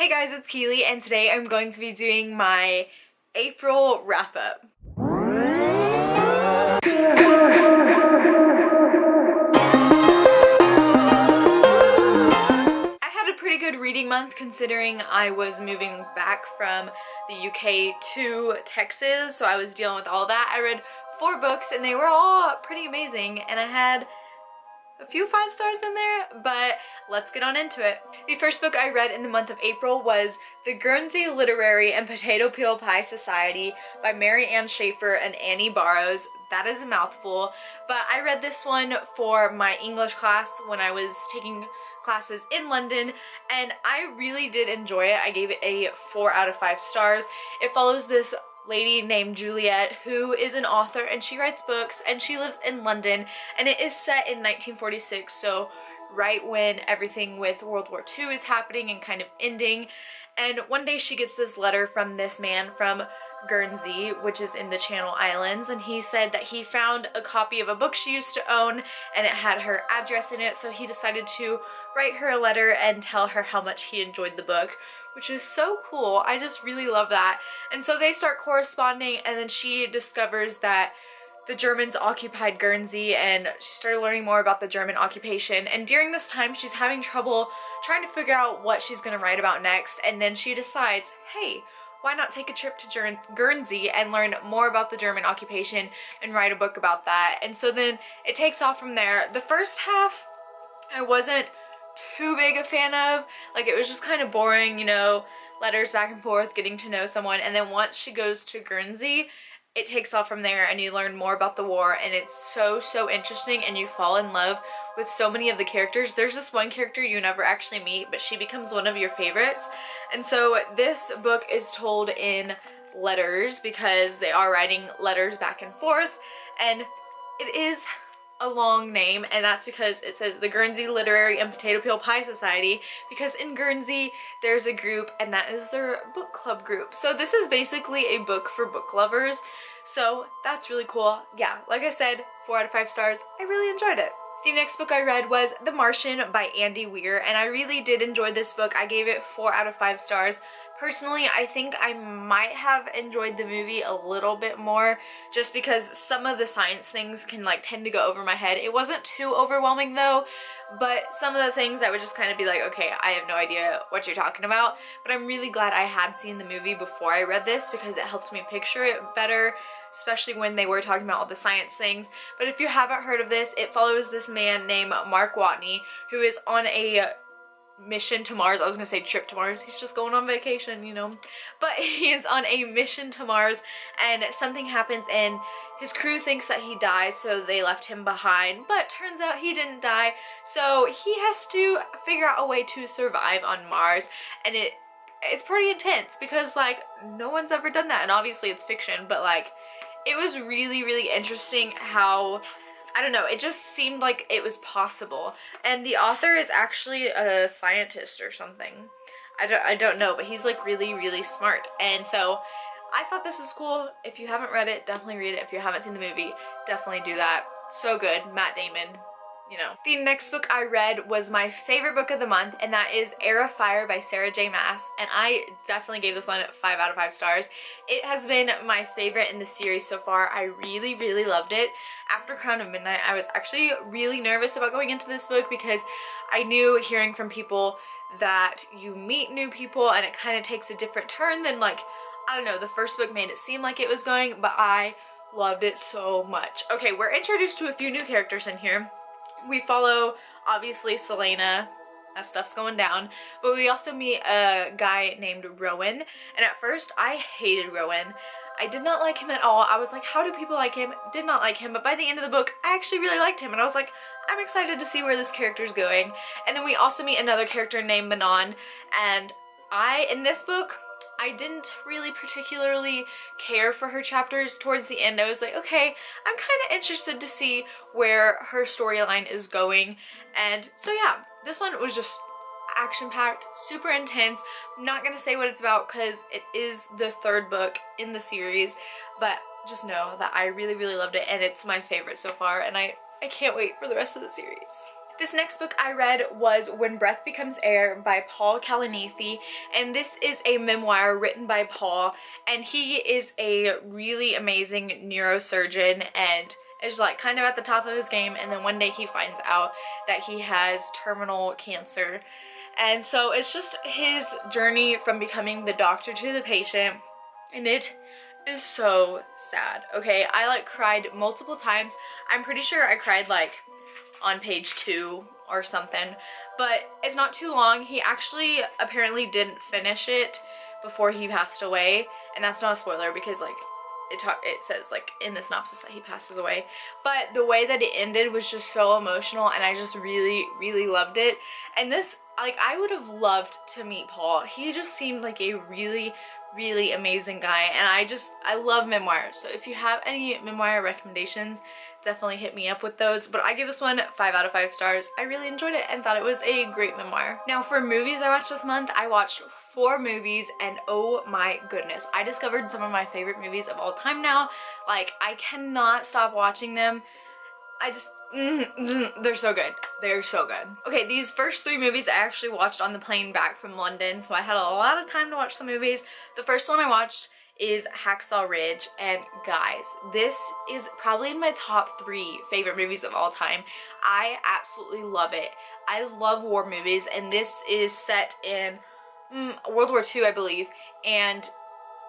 Hey guys, it's Keeley, and today I'm going to be doing my April wrap-up. I had a pretty good reading month considering I was moving back from the UK to Texas, so I was dealing with all that. I read 4 books and they were all pretty amazing, and I had a few 5 stars in there, but let's get on into it. The first book I read in the month of April was The Guernsey Literary and Potato Peel Pie Society by Mary Ann Schaefer and Annie Barrows. That is a mouthful, but I read this one for my English class when I was taking classes in London, and I really did enjoy it. I gave it a 4 out of 5 stars. It follows this lady named Juliet who is an author, and she writes books, and she lives in London, and it is set in 1946, so right when everything with World War II is happening and kind of ending. And one day she gets this letter from this man from Guernsey, which is in the Channel Islands, and he said that he found a copy of a book she used to own and it had her address in it, so he decided to write her a letter and tell her how much he enjoyed the book, which is so cool. I just really love that. And so they start corresponding, and then she discovers that the Germans occupied Guernsey, and she started learning more about the German occupation. And during this time, she's having trouble trying to figure out what she's going to write about next, and then she decides, hey, why not take a trip to Guernsey and learn more about the German occupation and write a book about that. And so then it takes off from there. The first half I wasn't too big a fan of. Like, it was just kind of boring, you know, letters back and forth, getting to know someone. And then once she goes to Guernsey, it takes off from there, and you learn more about the war, and it's so interesting, and you fall in love with so many of the characters. There's this one character you never actually meet, but she becomes one of your favorites. And so this book is told in letters because they are writing letters back and forth, and it is a long name, and that's because it says the Guernsey Literary and Potato Peel Pie Society, because in Guernsey there's a group, and that is their book club group. So this is basically a book for book lovers, so that's really cool. Yeah, like I said, 4 out of 5 stars. I really enjoyed it. The next book I read was The Martian by Andy Weir, and I really did enjoy this book. I gave it 4 out of 5 stars. Personally, I think I might have enjoyed the movie a little bit more, just because some of the science things can like tend to go over my head. It wasn't too overwhelming though, but some of the things I would just kind of be like, okay, I have no idea what you're talking about. But I'm really glad I had seen the movie before I read this, because it helped me picture it better, especially when they were talking about all the science things. But if you haven't heard of this, it follows this man named Mark Watney, who is on a mission to Mars. I was gonna say trip to Mars. He's just going on vacation, you know. But he is on a mission to Mars, and something happens, and his crew thinks that he dies, so they left him behind. But turns out he didn't die, so he has to figure out a way to survive on Mars. And it's pretty intense, because like no one's ever done that, and obviously it's fiction, but like it was really interesting how, I don't know, it just seemed like it was possible. And the author is actually a scientist or something. I don't know, but he's like really smart. And so I thought this was cool. If you haven't read it, definitely read it. If you haven't seen the movie, definitely do that. So good. Matt Damon, you know. The next book I read was my favorite book of the month, and that is Heir of Fire by Sarah J Maas, and I definitely gave this one 5 out of 5 stars. It has been my favorite in the series so far. I really loved it. After Crown of Midnight, I was actually really nervous about going into this book, because I knew, hearing from people, that you meet new people and it kind of takes a different turn than, like, I don't know, the first book made it seem like it was going, but I loved it so much. Okay, we're introduced to a few new characters in here. We follow, obviously, Selena. That stuff's going down. But we also meet a guy named Rowan. And at first, I hated Rowan. I did not like him at all. I was like, how do people like him? Did not like him. But by the end of the book, I actually really liked him. And I was like, I'm excited to see where this character's going. And then we also meet another character named Manon. And in this book, I didn't really particularly care for her chapters. Towards the end, I was like, okay, I'm kind of interested to see where her storyline is going. And so yeah, this one was just action-packed, super intense. I'm not gonna say what it's about because it is the 3rd book in the series, but just know that I really loved it, and it's my favorite so far, and I can't wait for the rest of the series. This next book I read was When Breath Becomes Air by Paul Kalanithi, and this is a memoir written by Paul, and he is a really amazing neurosurgeon and is like kind of at the top of his game, and then one day he finds out that he has terminal cancer. And so it's just his journey from becoming the doctor to the patient, and it is so sad. Okay, I like cried multiple times. I'm pretty sure I cried like on page 2 or something, but it's not too long. He actually apparently didn't finish it before he passed away, and that's not a spoiler because like it says like in the synopsis that he passes away, but the way that it ended was just so emotional, and I just really loved it. And this, like, I would have loved to meet Paul. He just seemed like a really amazing guy, and I love memoirs, so if you have any memoir recommendations, definitely hit me up with those. But I give this one 5 out of 5 stars. I really enjoyed it and thought it was a great memoir. Now for movies I watched this month, I watched 4 movies, and oh my goodness, I discovered some of my favorite movies of all time now. Like, I cannot stop watching them. I just they're so good. They're so good. Okay, these first 3 movies I actually watched on the plane back from London, so I had a lot of time to watch some movies. The first one I watched is Hacksaw Ridge, and guys, this is probably in my top 3 favorite movies of all time. I absolutely love it. I love war movies, and this is set in World War II, I believe, and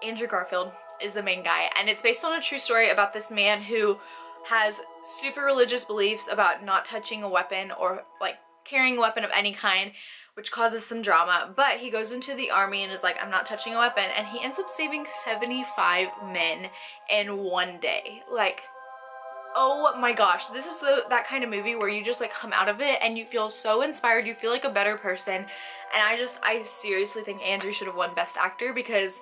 Andrew Garfield is the main guy, and it's based on a true story about this man who has super religious beliefs about not touching a weapon or like carrying a weapon of any kind, which causes some drama. But he goes into the army and is like, I'm not touching a weapon, and he ends up saving 75 men in one day. Like, oh my gosh, this is that kind of movie where you just like come out of it and you feel so inspired, you feel like a better person. And I seriously think Andrew should have won Best Actor because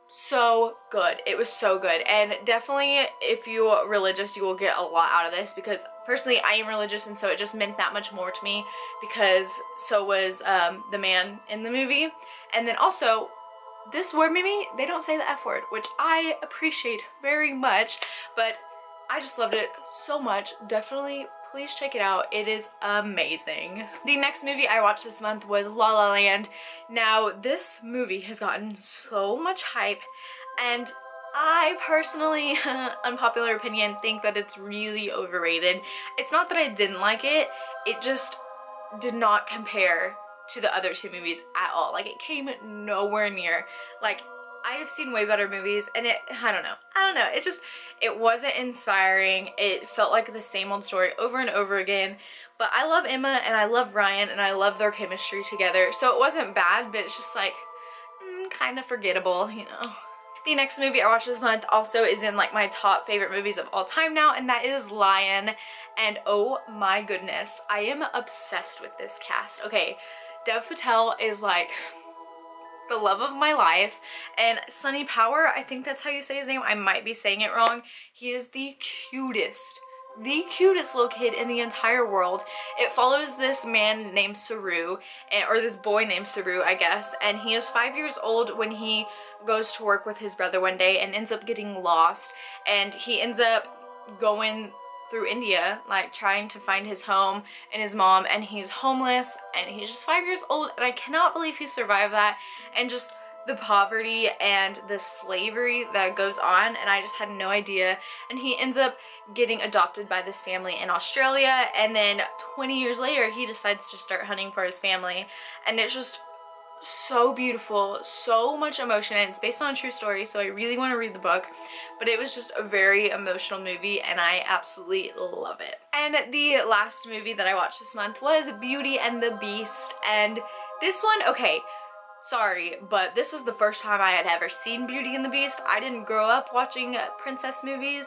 so good. It was so good. And definitely if you're religious, you will get a lot out of this, because personally I am religious, and so it just meant that much more to me, because so was the man in the movie. And then also this war movie, they don't say the F word, which I appreciate very much, but I just loved it so much. Definitely please check it out. It is amazing. The next movie I watched this month was La La Land. Now this movie has gotten so much hype, and I personally, unpopular opinion, think that it's really overrated. It's not that I didn't like it, it just did not compare to the other 2 movies at all. Like, it came nowhere near. Like, I have seen way better movies, and I don't know, it wasn't inspiring. It felt like the same old story over and over again. But I love Emma and I love Ryan and I love their chemistry together, so it wasn't bad, but it's just like kind of forgettable, you know. The next movie I watched this month also is in like my top favorite movies of all time now, and that is Lion. And oh my goodness, I am obsessed with this cast. Okay, Dev Patel is like the love of my life, and Sonny Power, I think that's how you say his name, I might be saying it wrong. He is the cutest little kid in the entire world. It follows this man named Saru, or this boy named Saru, I guess, and he is 5 years old when he goes to work with his brother one day and ends up getting lost, and he ends up going through India, like trying to find his home and his mom, and he's homeless, and he's just 5 years old, and I cannot believe he survived that, and just the poverty and the slavery that goes on, and I just had no idea. And he ends up getting adopted by this family in Australia, and then 20 years later he decides to start hunting for his family, and it's just so beautiful, so much emotion, and it's based on a true story, so I really want to read the book. But it was just a very emotional movie, and I absolutely love it. And the last movie that I watched this month was Beauty and the Beast, and this one, okay, sorry, but this was the first time I had ever seen Beauty and the Beast. I didn't grow up watching princess movies,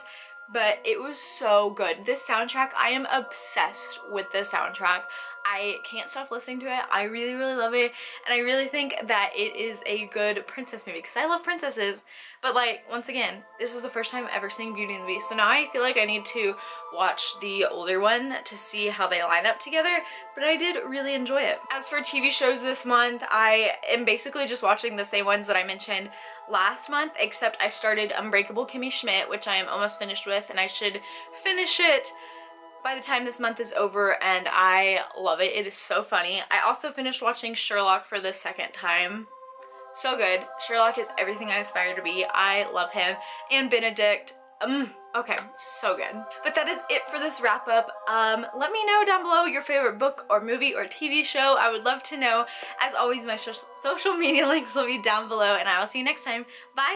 but it was so good. This soundtrack, I am obsessed with this soundtrack. I can't stop listening to it. I really love it, and I really think that it is a good princess movie because I love princesses. But like, once again, this was the first time ever seeing Beauty and the Beast, so now I feel like I need to watch the older one to see how they line up together, but I did really enjoy it. As for TV shows this month, I am basically just watching the same ones that I mentioned last month, except I started Unbreakable Kimmy Schmidt, which I am almost finished with, and I should finish it by the time this month is over, and I love it. It is so funny. I also finished watching Sherlock for the second time. So good. Sherlock is everything I aspire to be. I love him. And Benedict. Okay, so good. But that is it for this wrap up. Let me know down below your favorite book or movie or TV show. I would love to know. As always, my social media links will be down below, and I will see you next time. Bye!